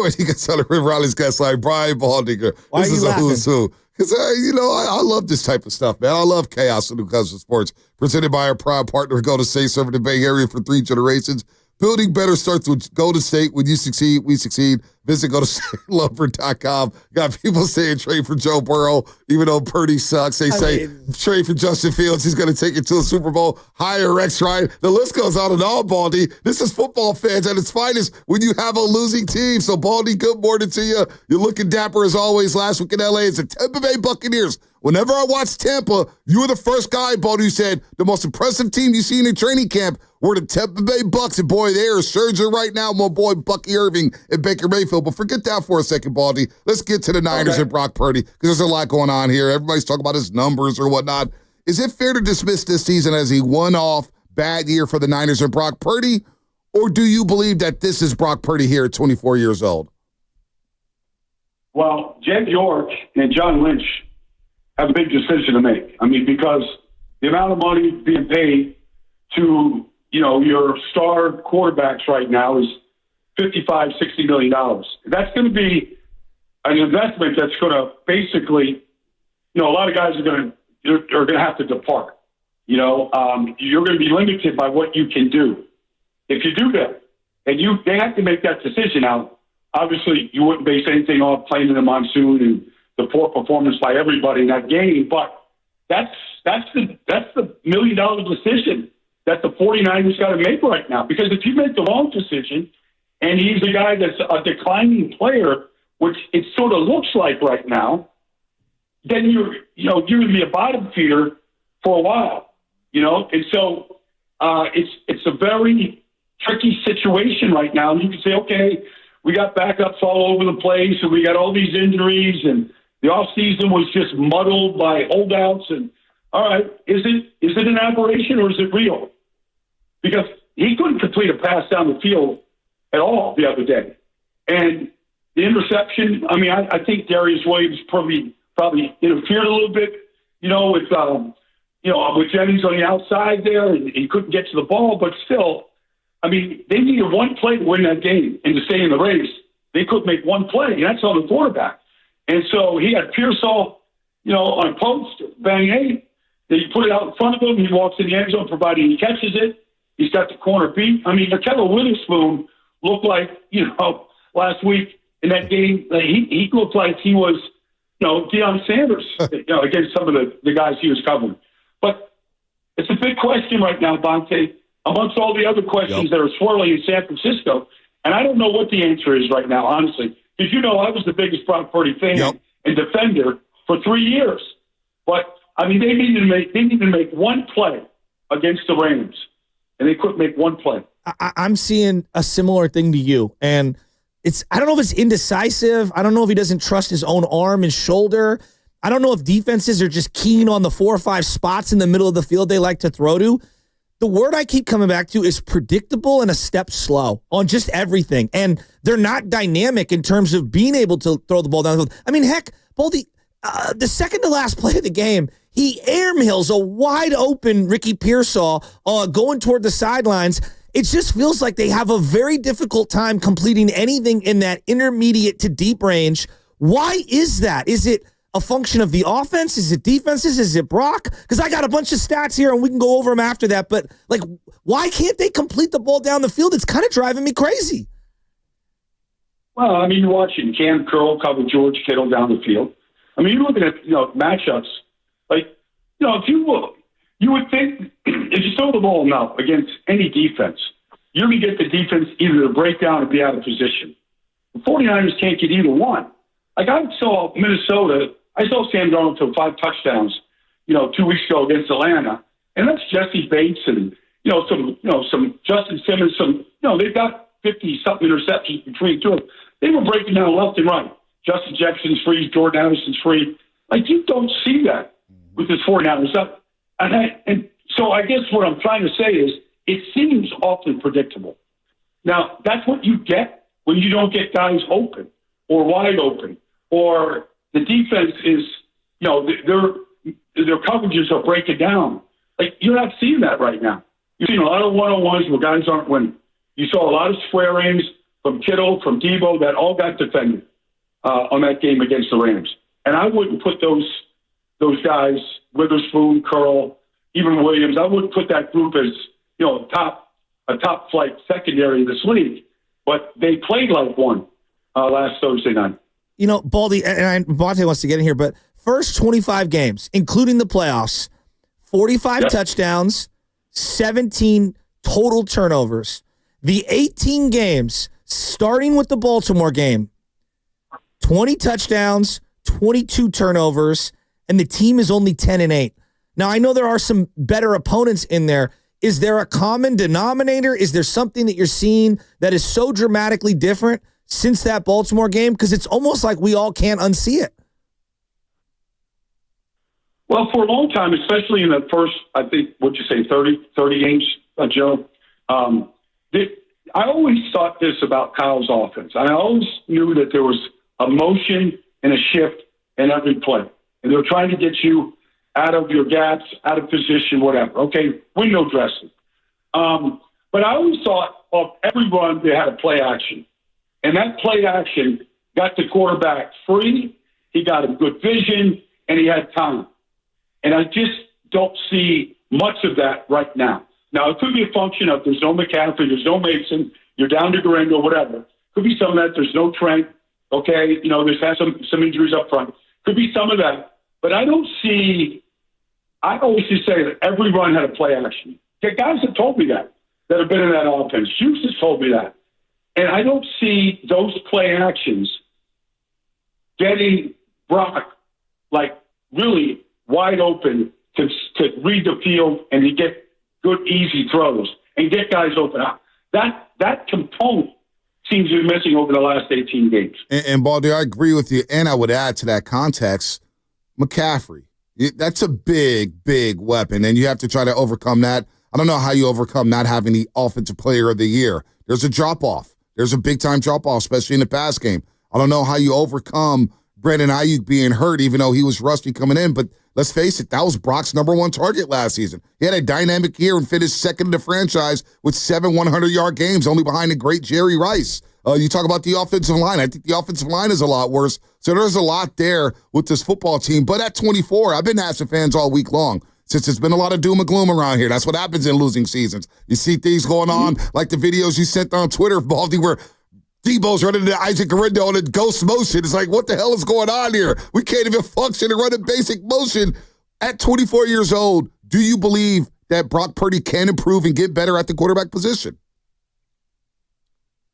when he gets on the River Riley's guest like Brian Baldy. Why This are is you a laughing? who's who. Because, I love this type of stuff, man. I love chaos when it comes to sports. Presented by our proud partner, Golden State, serving the Bay Area for 3 generations. Building better starts with Golden State. When you succeed, we succeed. Visit GoldenStateLover.com. Got people saying trade for Joe Burrow, even though Purdy sucks. They say trade for Justin Fields. He's going to take it to a Super Bowl. Hire Rex Ryan. The list goes on and on, Baldy. This is football fans at its finest when you have a losing team. So, Baldy, good morning to you. You're looking dapper as always. Last week in L.A., it's the Tampa Bay Buccaneers. Whenever I watch Tampa, you were the first guy, Baldy, who said the most impressive team you've seen in training camp were the Tampa Bay Bucks. And, boy, they are surging right now, my boy Bucky Irving and Baker Mayfield. But forget that for a second, Baldy. Let's get to the Niners and Brock Purdy because there's a lot going on here. Everybody's talking about his numbers or whatnot. Is it fair to dismiss this season as a one-off bad year for the Niners and Brock Purdy? Or do you believe that this is Brock Purdy here at 24 years old? Well, Jed York and John Lynch have a big decision to make. I mean, because the amount of money being paid to, your star quarterbacks right now is $55, $60 million. That's going to be an investment that's going to basically, a lot of guys are going to have to depart. You're going to be limited by what you can do. If you do that, and they have to make that decision now. Obviously, you wouldn't base anything off playing in the monsoon and the poor performance by everybody in that game, but that's the $1 million decision that the 49ers got to make right now. Because if you make the wrong decision, and he's a guy that's a declining player, which it sort of looks like right now, then you're going to be a bottom feeder for a while, And so it's a very tricky situation right now. You can say, okay, we got backups all over the place, and we got all these injuries, and the offseason was just muddled by holdouts. And all right, is it an aberration or is it real? Because he couldn't complete a pass down the field at all the other day. And the interception, I think Darius Williams probably interfered a little bit, with Jennings on the outside there, and he couldn't get to the ball. But still, they needed one play to win that game and to stay in the race. They couldn't make one play, and that's on the quarterback. And so he had Pearsall, on a post, bang eight. They put it out in front of him. He walks in the end zone, providing he catches it. He's got the corner beat. Markello Witherspoon looked like, last week in that game, he looked like he was, Deion Sanders, against some of the guys he was covering. But it's a big question right now, Bonte, amongst all the other questions that are swirling in San Francisco. And I don't know what the answer is right now, honestly. Because, I was the biggest Brock Purdy fan and defender for 3 years. But, they needed to make one play against the Rams. And they couldn't make one play. I'm seeing a similar thing to you. And I don't know if it's indecisive. I don't know if he doesn't trust his own arm and shoulder. I don't know if defenses are just keen on the 4 or 5 spots in the middle of the field they like to throw to. The word I keep coming back to is predictable and a step slow on just everything. And they're not dynamic in terms of being able to throw the ball down the field. Heck, Baldy, the second to last play of the game, he airmails a wide open Ricky Pearsall going toward the sidelines. It just feels like they have a very difficult time completing anything in that intermediate to deep range. Why is that? Is it a function of the offense? Is it defenses? Is it Brock? Because I got a bunch of stats here, and we can go over them after that. But, why can't they complete the ball down the field? It's kind of driving me crazy. Well, you're watching Cam Curl cover George Kittle down the field. You're looking at, matchups. If you would think if you throw the ball enough against any defense, you're going to get the defense either to break down or be out of position. The 49ers can't get either one. I saw Minnesota. I saw Sam Darnold throw 5 touchdowns, 2 weeks ago against Atlanta, and that's Jesse Bates and some Justin Simmons. They've got 50-something interceptions between the two of them. They were breaking down left and right. Justin Jefferson's free, Jordan Anderson's free. You don't see that with this 49ers up. And so I guess what I'm trying to say is it seems awfully predictable. Now, that's what you get when you don't get guys open or wide open, or the defense is, their coverages are breaking down. You're not seeing that right now. You're seeing a lot of one-on-ones where guys aren't winning. You saw a lot of square rings, from Kittle, from Deebo, that all got defended on that game against the Rams. And I wouldn't put those guys, Witherspoon, Curl, even Williams, I wouldn't put that group as, a top flight secondary in this league. But they played like one last Thursday night. Baldy, and Bonte wants to get in here, but first 25 games, including the playoffs, 45 touchdowns, 17 total turnovers. The 18 games, starting with the Baltimore game, 20 touchdowns, 22 turnovers, and the team is only 10-8. Now, I know there are some better opponents in there. Is there a common denominator? Is there something that you're seeing that is so dramatically different since that Baltimore game? Because it's almost like we all can't unsee it. Well, for a long time, especially in the first, I think, 30 games, Joe, I always thought this about Kyle's offense. I always knew that there was a motion and a shift in every play. And they were trying to get you out of your gaps, out of position, whatever. Okay, window dressing. But I always thought of every run they had a play action. And that play action got the quarterback free, he got a good vision, and he had time. And I just don't see much of that right now. Now, it could be a function of there's no McCaffrey, there's no Mason, you're down to Garendo, whatever. Could be some of that. There's no Trent. Okay, there's had some injuries up front. Could be some of that. But I don't see – I always just say that every run had a play action. Guys have told me that have been in that offense. Hughes has told me that. And I don't see those play actions getting Brock, really wide open to read the field and to get good, easy throws and get guys open. That component seems to be missing over the last 18 games. And Baldy, I agree with you. And I would add to that context, McCaffrey. That's a big, big weapon, and you have to try to overcome that. I don't know how you overcome not having the Offensive Player of the Year. There's a drop-off. There's a big-time drop-off, especially in the pass game. I don't know how you overcome Brandon Ayuk being hurt, even though he was rusty coming in. But let's face it, that was Brock's number one target last season. He had a dynamic year and finished second in the franchise with 7 100-yard games, only behind the great Jerry Rice. You talk about the offensive line. I think the offensive line is a lot worse. So there's a lot there with this football team. But at 24, I've been asking fans all week long, since there's been a lot of doom and gloom around here. That's what happens in losing seasons. You see things going on, like the videos you sent on Twitter, Baldy, where Deebo's running into Isaac Garendo in ghost motion. It's like, what the hell is going on here? We can't even function and run in basic motion. At 24 years old, do you believe that Brock Purdy can improve and get better at the quarterback position?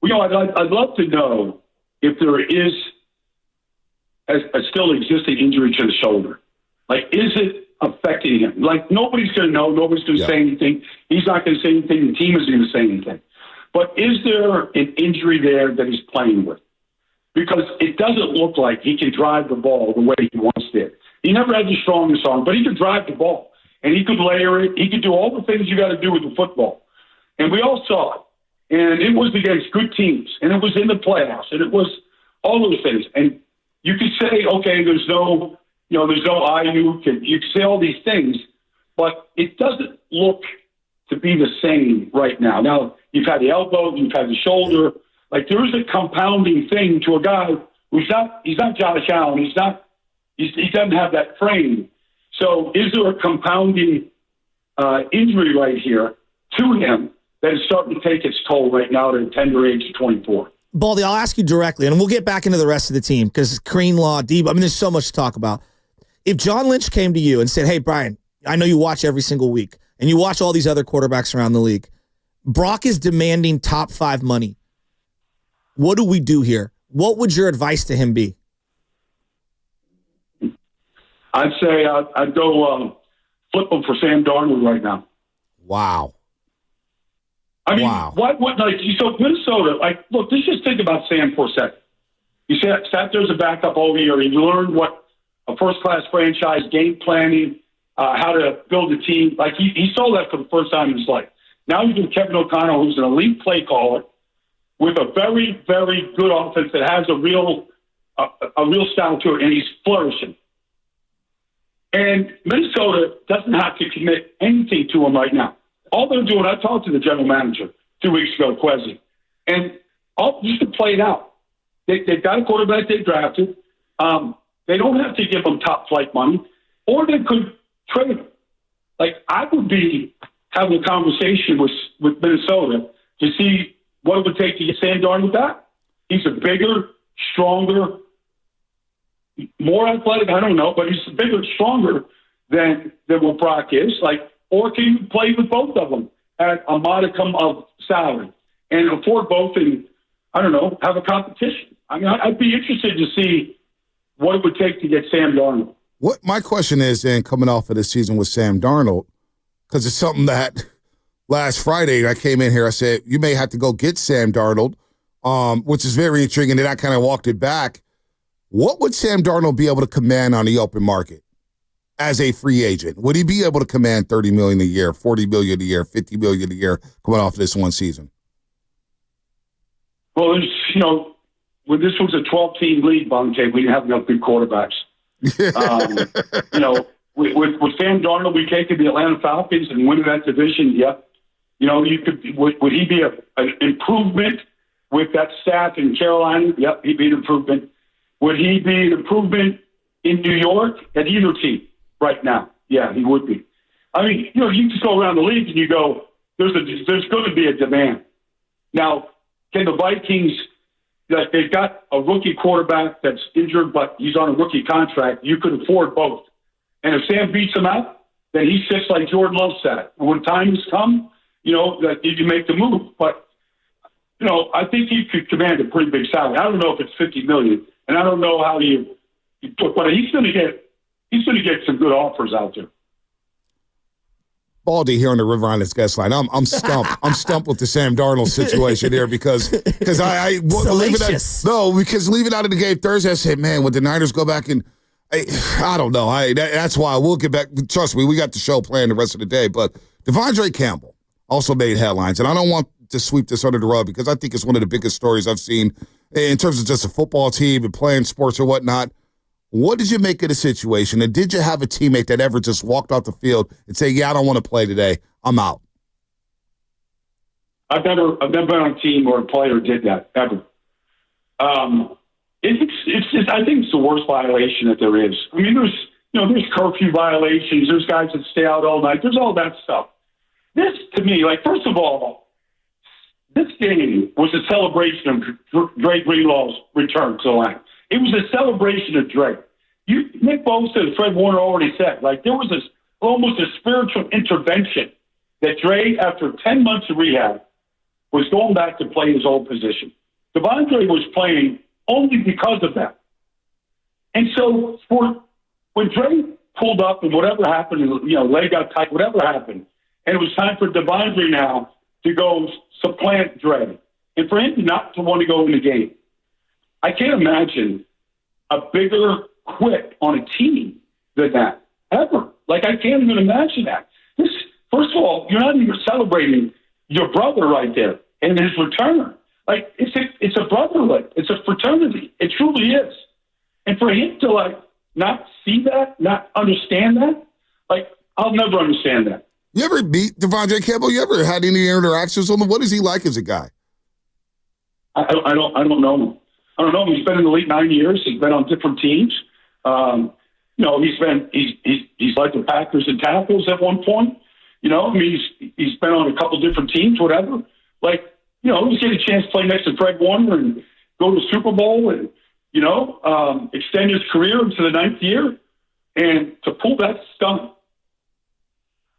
I'd love to know if there is a still existing injury to the shoulder. Is it affecting him? Nobody's going to know. Nobody's going to say anything. He's not going to say anything. The team isn't going to say anything. But is there an injury there that he's playing with? Because it doesn't look like he can drive the ball the way he once did. He never had the strongest arm, but he could drive the ball. And he could layer it. He could do all the things you got to do with the football. And we all saw it. And it was against good teams. And it was in the playoffs. And it was all those things. And you could say, okay, there's no Ayuk. And you could say all these things. But it doesn't look to be the same right now. Now, you've had the elbow. You've had the shoulder. There is a compounding thing to a guy who's he's not Josh Allen. He doesn't have that frame. So is there a compounding injury right here to him that is starting to take its toll right now at a tender age of 24? Baldy, I'll ask you directly, and we'll get back into the rest of the team because Greenlaw, Deebo, there's so much to talk about. If John Lynch came to you and said, hey, Brian, I know you watch every single week, and you watch all these other quarterbacks around the league. Brock is demanding top 5 money. What do we do here? What would your advice to him be? I'd say I'd go flip him for Sam Darnold right now. Wow. Why wouldn't so Minnesota, look, let's just think about Sam for a second. You sat there as a backup all year. He learned what a first-class franchise, game planning, how to build a team. He saw that for the first time in his life. Now he's with Kevin O'Connell, who's an elite play caller with a very, very good offense that has a real style to it, and he's flourishing. And Minnesota doesn't have to commit anything to him right now. All they're doing, I talked to the general manager 2 weeks ago, Kwesi, and all just to play it out. They've got a quarterback they drafted. They don't have to give them top flight money, or they could trade him. Like, I would be having a conversation with Minnesota to see what it would take to get Sam Darnold back. He's a bigger, stronger, more athletic, I don't know, but he's bigger, stronger than what Brock is. Like, or can you play with both of them at a modicum of salary and afford both and, I don't know, have a competition? I mean, I'd be interested to see what it would take to get Sam Darnold. What my question is, then, coming off of this season with Sam Darnold, because it's something that last Friday I came in here, I said, you may have to go get Sam Darnold, which is very intriguing, and I kind of walked it back. What would Sam Darnold be able to command on the open market as a free agent? Would he be able to command $30 million a year, $40 million a year, $50 million a year coming off this one season? Well, when this was a 12-team league, Bonte, we didn't have enough good quarterbacks. With Sam Darnold, we take to the Atlanta Falcons and win that division. Yep. Would he be an improvement with that staff in Carolina? Yep, he'd be an improvement. Would he be an improvement in New York at either team right now? Yeah, he would be. I mean, you just go around the league and you go, there's going to be a demand. Now, can the Vikings? Like, they've got a rookie quarterback that's injured, but he's on a rookie contract. You could afford both. And if Sam beats him out, then he sits like Jordan Love sat. And when times come, that you make the move. But, I think he could command a pretty big salary. I don't know if it's $50 million, and I don't know how you put, but he's going to get some good offers out there. Baldy here on the River Islands guest line. I'm stumped. I'm stumped with the Sam Darnold situation here because I leave it out of the game Thursday. I said, man, would the Niners go back and I don't know. That's why we'll get back. Trust me, we got the show planned the rest of the day. But Devon Dre Campbell also made headlines, and I don't want to sweep this under the rug because I think it's one of the biggest stories I've seen in terms of just a football team and playing sports or whatnot. What did you make of the situation? And did you have a teammate that ever just walked off the field and say, yeah, I don't want to play today, I'm out? I've never been on a team where a player did that, ever. I think it's the worst violation that there is. I mean, there's curfew violations, there's guys that stay out all night, there's all that stuff. This, to me, first of all, this game was a celebration of Dre Greenlaw's return to the line. It was a celebration of Dre. Nick Bosa and Fred Warner already said, there was almost a spiritual intervention that Dre, after 10 months of rehab, was going back to play his old position. De'Vondre was playing only because of that. And so when Dre pulled up and whatever happened, leg got tight, whatever happened, and it was time for De'Vondre now to go supplant Dre, and for him not to want to go in the game. I can't imagine a bigger quit on a team than that, ever. I can't even imagine that. First of all, you're not even celebrating your brother right there and his return. It's a brotherhood. It's a fraternity. It truly is. And for him to, not see that, not understand that, I'll never understand that. You ever meet De'Vondre Campbell? You ever had any interactions with him? What is he like as a guy? I don't know him. I don't know. He's been in the league 9 years. He's been on different teams. He's led the Packers in tackles at one point. He's been on a couple different teams, whatever. He's getting a chance to play next to Fred Warner and go to the Super Bowl and, extend his career into the 9th year. And to pull that stunt.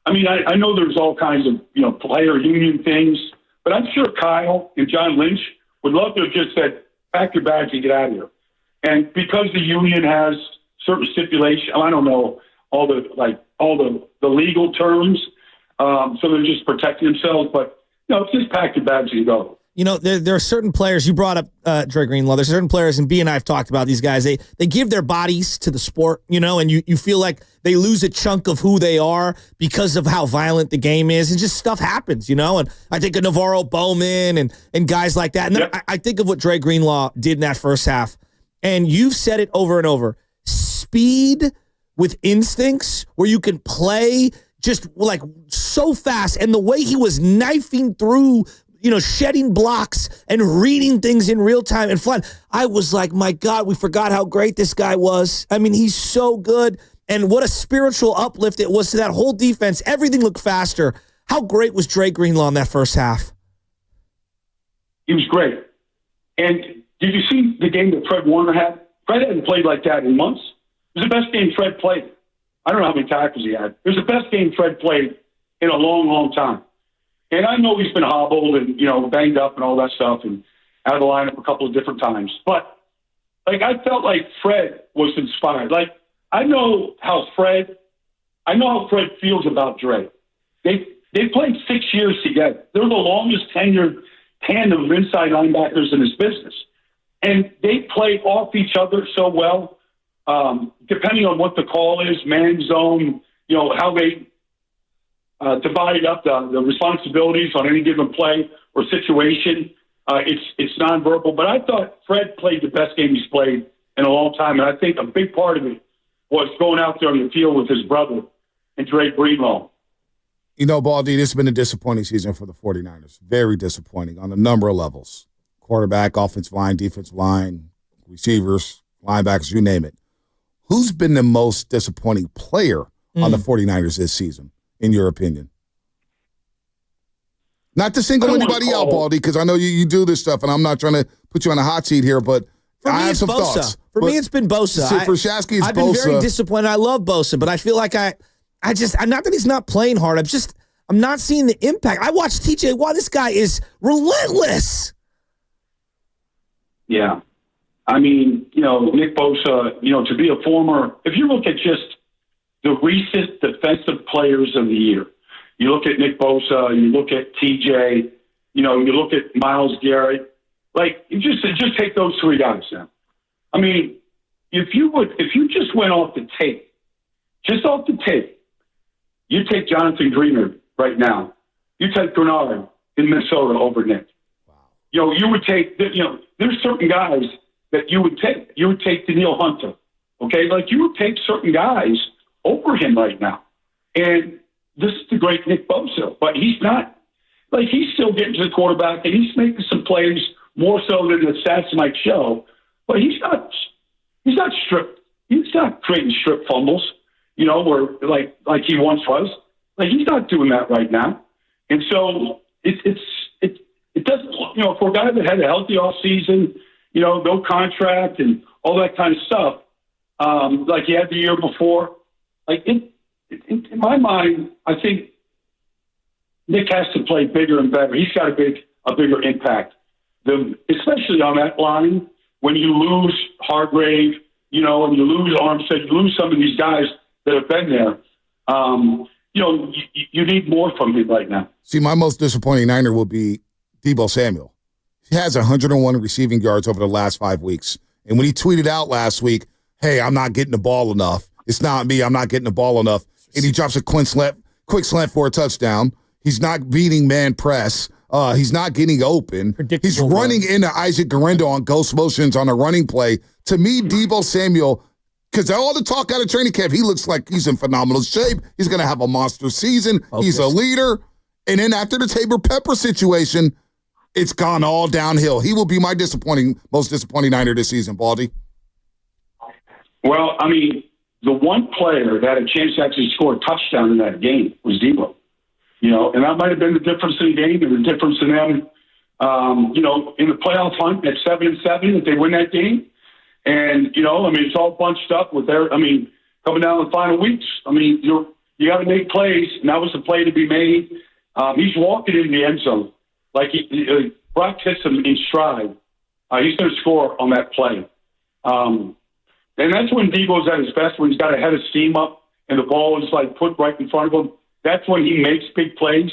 I mean, I know there's all kinds of, player union things, but I'm sure Kyle and John Lynch would love to have just said, pack your bags and get out of here. And because the union has certain stipulations, I don't know all the legal terms, so they're just protecting themselves. But just pack your bags and go. There are certain players. You brought up Dre Greenlaw. There's certain players, and B and I have talked about these guys. They give their bodies to the sport, and you feel like they lose a chunk of who they are because of how violent the game is, and just stuff happens, And I think of Navarro Bowman and guys like that. And then I think of what Dre Greenlaw did in that first half. And you've said it over and over: speed with instincts, where you can play just so fast, and the way he was knifing through shedding blocks and reading things in real time and flying. I was like, my God, we forgot how great this guy was. I mean, he's so good. And what a spiritual uplift it was to that whole defense. Everything looked faster. How great was Dre Greenlaw in that first half? He was great. And did you see the game that Fred Warner had? Fred hadn't played like that in months. It was the best game Fred played. I don't know how many tackles he had. It was the best game Fred played in a long, long time. And I know he's been hobbled and, banged up and all that stuff and out of the lineup a couple of different times. But, I felt like Fred was inspired. I know how Fred feels about Dre. They played 6 years together. They're the longest tenured tandem of inside linebackers in this business. And they play off each other so well, depending on what the call is, man zone, how they divide up the responsibilities on any given play or situation. It's nonverbal. But I thought Fred played the best game he's played in a long time. And I think a big part of it was going out there on the field with his brother and Dre Greenlaw. Baldy, this has been a disappointing season for the 49ers. Very disappointing on a number of levels. Quarterback, offensive line, defensive line, receivers, linebackers, you name it. Who's been the most disappointing player on the 49ers this season, in your opinion? Not to single anybody out, Baldy, because I know you do this stuff, and I'm not trying to put you on a hot seat here, but I have some thoughts. For me, it's been Bosa. For Shasky, it's Bosa. I've been very disappointed. I love Bosa, but I feel like not that he's not playing hard. I'm not seeing the impact. I watched TJ Watt. This guy is relentless. Yeah. I mean, Nick Bosa, to be a former, if you look at just the recent defensive players of the year, you look at Nick Bosa, you look at TJ, you look at Myles Garrett, you just take those three guys now. I mean, if you just went off the tape, you take Jonathan Greenard right now. You take Grenard in Minnesota over Nick. Wow. You would take, there's certain guys that you would take. You would take Danielle Hunter, okay? You would take certain guys over him right now. And this is the great Nick Bosa, but he's not, he's still getting to the quarterback and he's making some plays more so than the stats might show, but he's not creating strip fumbles, where like he once was. He's not doing that right now. And so it doesn't, for a guy that had a healthy offseason, no contract and all that kind of stuff, like he had the year before, in my mind, I think Nick has to play bigger and better. He's got a bigger impact, especially on that line when you lose Hargrave, and you lose Armstead, you lose some of these guys that have been there. You need more from him right now. See, my most disappointing Niner will be Deebo Samuel. He has 101 receiving yards over the last 5 weeks. And when he tweeted out last week, hey, I'm not getting the ball enough. It's not me. I'm not getting the ball enough. And he drops a quick slant for a touchdown. He's not beating man press. He's not getting open. He's running into Isaac Guerrero on ghost motions on a running play. To me, Deebo Samuel, because all the talk out of training camp, he looks like he's in phenomenal shape. He's going to have a monster season. Focus. He's a leader. And then after the Tabor Pepper situation, it's gone all downhill. He will be my most disappointing Niner this season, Baldy. Well, I mean, the one player that had a chance to actually score a touchdown in that game was Deebo. And that might have been the difference in the game and the difference in them, in the playoff hunt at 7-7 if they win that game. And, it's all bunched up with coming down the final weeks. You got to make plays, and that was the play to be made. He's walking in the end zone. Brock hits him in stride. He's going to score on that play. And that's when Deebo's at his best, when he's got a head of steam up and the ball is put right in front of him. That's when he makes big plays.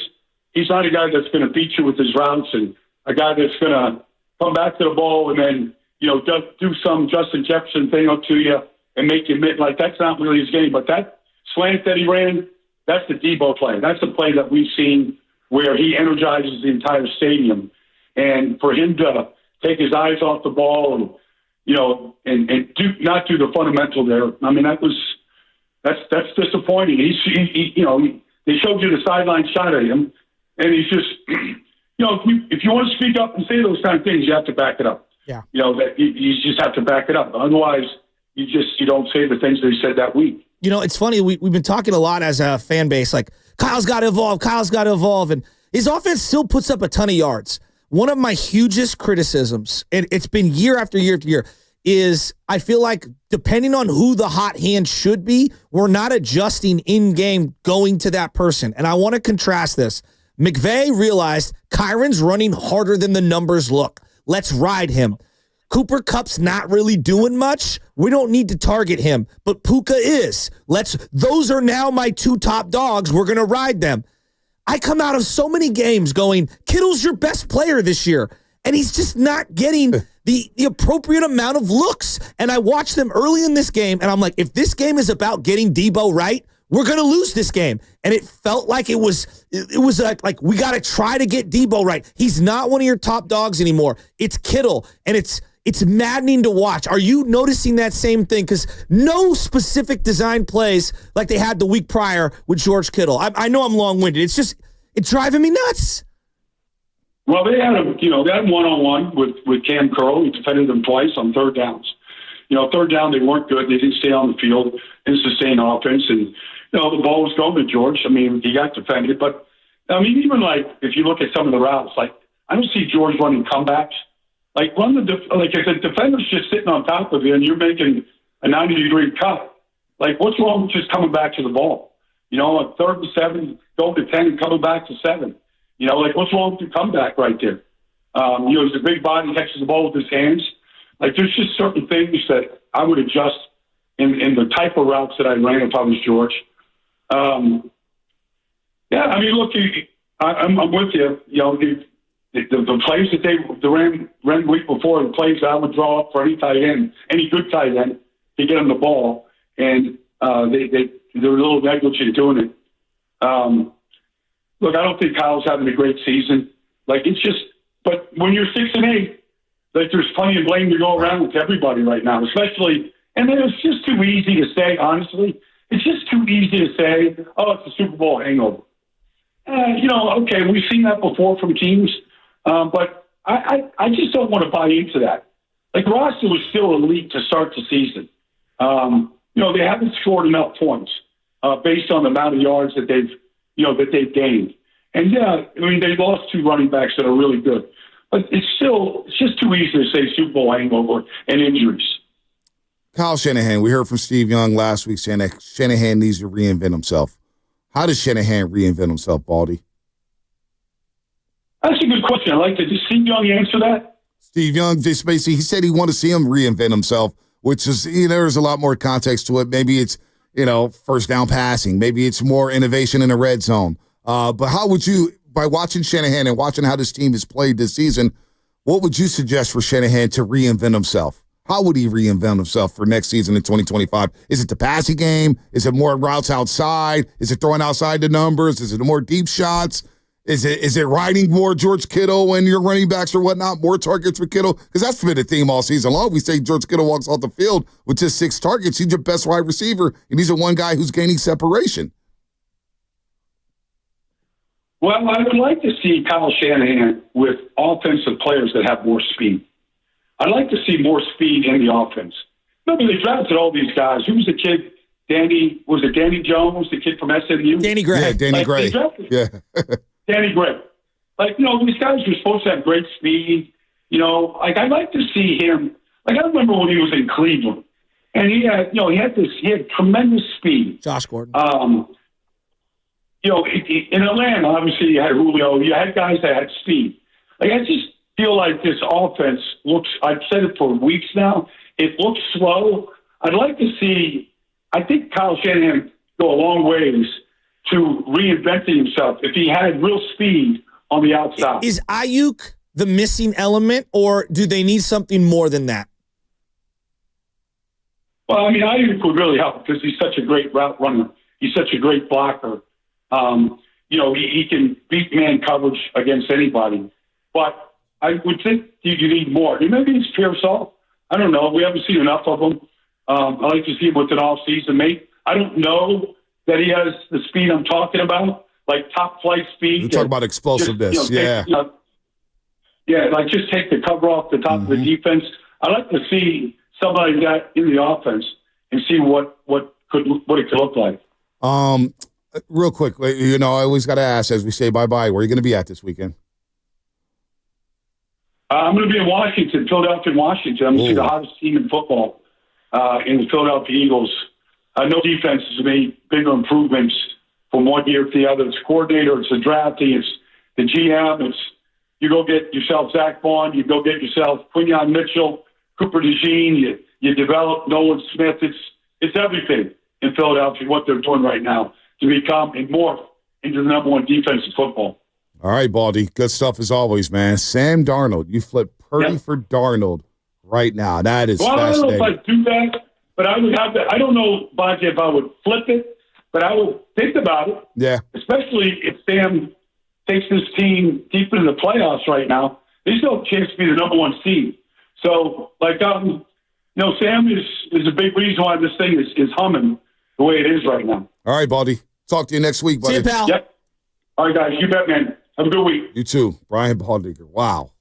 He's not a guy that's going to beat you with his routes and a guy that's going to come back to the ball and then, do some Justin Jefferson thing up to you and make you admit, that's not really his game. But that slant that he ran, that's the Deebo play. That's the play that we've seen where he energizes the entire stadium. And for him to take his eyes off the ball and, not do the fundamental there, that's disappointing. They showed you the sideline shot of him, and he's just if you want to speak up and say those kind of things, you have to back it up. Yeah. That you just have to back it up. Otherwise, you don't say the things they said that week. It's funny. We've been talking a lot as a fan base, like Kyle's got to evolve. Kyle's got to evolve. And his offense still puts up a ton of yards. One of my hugest criticisms, and it's been year after year after year, is I feel like depending on who the hot hand should be, we're not adjusting in-game going to that person. And I want to contrast this. McVay realized Kyron's running harder than the numbers look. Let's ride him. Cooper Kupp's not really doing much. We don't need to target him, but Puka is. Those are now my two top dogs. We're going to ride them. I come out of so many games going, Kittle's your best player this year, and he's just not getting the appropriate amount of looks. And I watched them early in this game, and I'm like, if this game is about getting Deebo right, we're going to lose this game. And it felt like it was like we got to try to get Deebo right. He's not one of your top dogs anymore. It's Kittle, and it's maddening to watch. Are you noticing that same thing? Because no specific design plays like they had the week prior with George Kittle. I know I'm long-winded. It's driving me nuts. Well, they had a one-on-one with Cam Curl. He defended them twice on third downs. Third down, they weren't good. They didn't stay on the field, didn't sustain offense. And, the ball was going to George. I mean, he got defended. But, I mean, even if you look at some of the routes, I don't see George running comebacks. If the defender's just sitting on top of you and you're making a 90-degree cut, what's wrong with just coming back to the ball? On 3rd and 7, going to 10 and coming back to 7. What's wrong with the comeback right there? He's a big body, catches the ball with his hands. There's just certain things that I would adjust in the type of routes that I ran if I was George. Look, I'm with you. The plays that they ran the week before, the plays that I would draw up for any tight end, any good tight end, to get them the ball, and they're a little negligent doing it. Look, I don't think Kyle's having a great season. But when you're 6-8, there's plenty of blame to go around with everybody right now, especially, and then it's just too easy to say, honestly. It's just too easy to say, oh, it's a Super Bowl hangover. Okay, we've seen that before from teams, but I just don't want to buy into that. The roster was still elite to start the season. They haven't scored enough points based on the amount of yards that they've gained. And they lost 2 running backs that are really good. But it's just too easy to say Super Bowl hangover and injuries. Kyle Shanahan, we heard from Steve Young last week saying that Shanahan needs to reinvent himself. How does Shanahan reinvent himself, Baldy? That's a good question. I'd like to just Steve Young answer that. Steve Young, just basically, he said he wanted to see him reinvent himself, which is, there's a lot more context to it. Maybe it's, first down passing. Maybe it's more innovation in the red zone. But how would you, by watching Shanahan and watching how this team has played this season, what would you suggest for Shanahan to reinvent himself? How would he reinvent himself for next season in 2025? Is it the passing game? Is it more routes outside? Is it throwing outside the numbers? Is it more deep shots? Is it riding more George Kittle when your running backs or whatnot, more targets for Kittle? Because that's been a theme all season long. We say George Kittle walks off the field with just 6 targets. He's your best wide receiver, and he's the one guy who's gaining separation. Well, I would like to see Kyle Shanahan with offensive players that have more speed. I'd like to see more speed in the offense. Remember, they drafted all these guys. Who was the kid? Danny Jones, the kid from SMU? Danny Gray. Yeah, Danny Gray. Yeah. Danny Gray. These guys were supposed to have great speed. I'd like to see him. I remember when he was in Cleveland, and he had tremendous speed. Josh Gordon. In Atlanta, obviously you had Julio. You had guys that had speed. I just feel like this offense looks. I've said it for weeks now. It looks slow. I'd like to see. I think Kyle Shanahan go a long ways to reinventing himself if he had real speed on the outside. Is Ayuk the missing element, or do they need something more than that? Well, Ayuk would really help because he's such a great route runner. He's such a great blocker. He can beat man coverage against anybody. But I would think you need more. Maybe it's Pearsall. I don't know. We haven't seen enough of him. I'd like to see him with an off-season mate. I don't know that he has the speed I'm talking about, like top flight speed. You're talking about explosiveness, yeah. like just take the cover off the top of the defense. I like to see somebody like that in the offense and see what it could look like. Real quick, I always got to ask as we say bye-bye, where are you going to be at this weekend? I'm going to be in Washington, Philadelphia, Washington. I'm going to see the hottest team in football in the Philadelphia Eagles. I know defense has made bigger improvements from one year to the other. It's coordinator, it's the drafting, it's the GM, it's you go get yourself Zach Vaughn, you go get yourself Quinyon Mitchell, Cooper DeJean, you develop Nolan Smith. It's everything in Philadelphia, what they're doing right now to become and morph into the number one defense in football. All right, Baldy. Good stuff as always, man. Sam Darnold. You flip Purdy for Darnold right now. That is fascinating. I don't know if I'd do that, but I would have to. I don't know, Baldy, if I would flip it, but I would think about it. Yeah. Especially if Sam takes this team deep into the playoffs right now. There's no chance to be the number one seed. So, Sam is a big reason why this thing is humming the way it is right now. All right, Baldy. Talk to you next week, buddy. See you, pal. Yep. All right, guys. You bet, man. Have a good week. You too. Brian Baldinger. Wow.